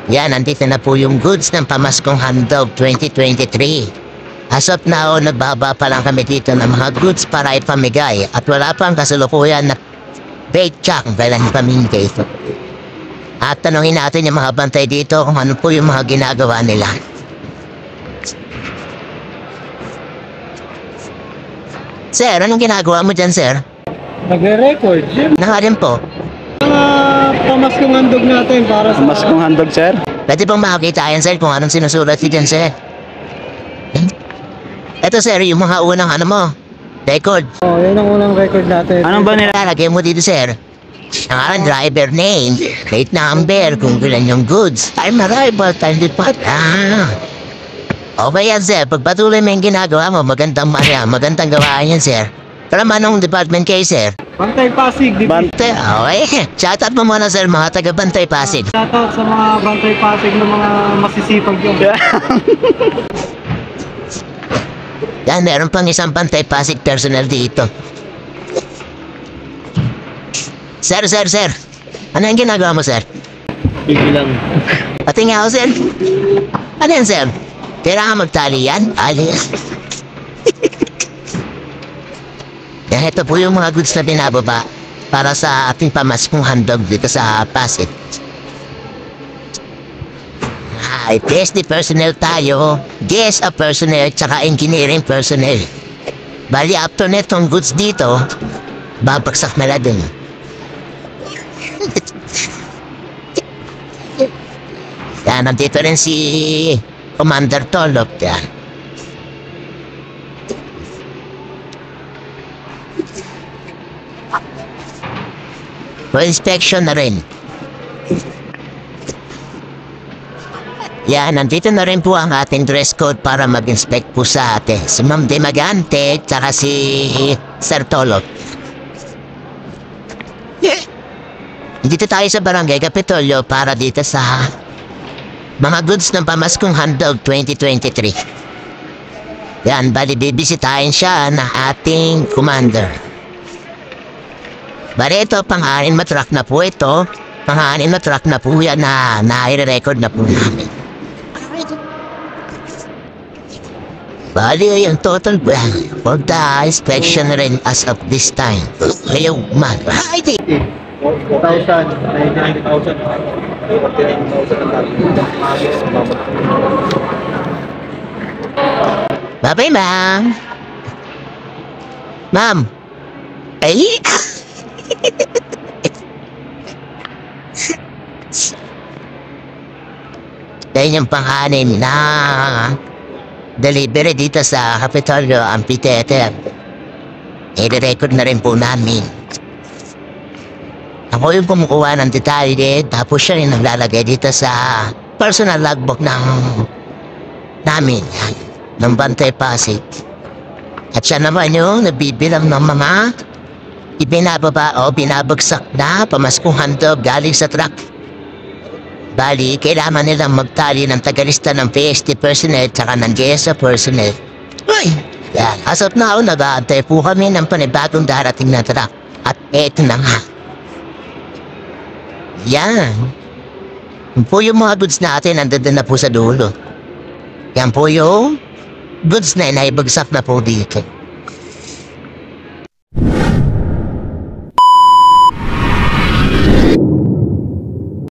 Yan, nandito na po yung goods ng Pamaskong Handog 2023. As of now, nagbaba pa lang kami dito ng mga goods para ipamigay at wala pang kasalukuyan na bait check kailan ipamigay ito. At tanungin natin yung mga bantay dito kung ano po yung mga ginagawa nila. Sir, anong ginagawa mo dyan, sir? Nagre-record, Jim. Nangarin po. Pamaskong handog natin para sa... Pamaskong handog, sir. Pwede pong makakita yan, sir, kung anong sinusulat niyo dyan, sir. Ito, sir, yung mga unang record. Oh, yan ang unang record natin. Anong ba nila? Lalagay mo dito, sir. Ang driver name, plate number, kung kailan yung goods, time arrival, time depart. Okay yan, sir. Pagpatuloy mo yung ginagawa mo, magandang gawaan yan, sir. Pero manong department kayo, sir? Bantay Pasig, di ba? Bantay, okay. Shoutout mo muna, sir, mga taga-Bantay Pasig. Shoutout sa mga Bantay Pasig ng mga masisipag yun. Yan, meron pang isang Bantay Pasig personnel dito. Sir. Ano yung ginagawa mo, sir? Bigil lang. Pati nga ako, sir. Ano yan, sir? Kailangan magtali yan? Ali. Yan, ito po yung mga goods na binababa para sa ating pamaskong handog dito sa Pasig. Ay, PSD personnel tayo. Guest of personnel, tsaka engineering personnel. Bali, after netong goods dito, babagsak na lang dun. Yan, nandito rin si Commander Tolop. Yan. For inspection na rin. Yan, nandito na rin po ang ating dress code para mag-inspect po sa atin. Si Ma'am Demagante, tsaka si Sir Tolop. Dito tayo sa Barangay Kapitolyo para dito sa mga goods ng Pamaskong Handog 2023. Yan, bali bibisitahin siya ng ating commander. Bali ito, pang-anin na truck na po ito. Pang-anin na truck na po yan na nai-record na po namin. Bali yung total for the inspection rin as of this time. Ngayong umaga. 4,000. 99,000. Bye-bye, ma'am. Ma'am. Ay! Yan yung pang-anim na delivery dito sa Kapitolyo Amphitheater. I-record na rin po namin. Ako yung kumukuha ng detalye, tapos siya rin naglalagay dito sa personal logbook namin, ng Bantay Pasig. At siya naman yung nabibilang ng mga ibinababa o binabagsak na pamaskong handog galing sa truck. Bali, kailangan nilang magtali ng tagalista ng PSD personnel tsaka ng GSA personnel. Ay! Yan, as of now, nag-aantay po kami ng panibagong darating na truck. At eto na nga. Yan. Yan po yung mga goods natin, nandun na po sa dulo. Yan po yung goods na naibagsak na po dito.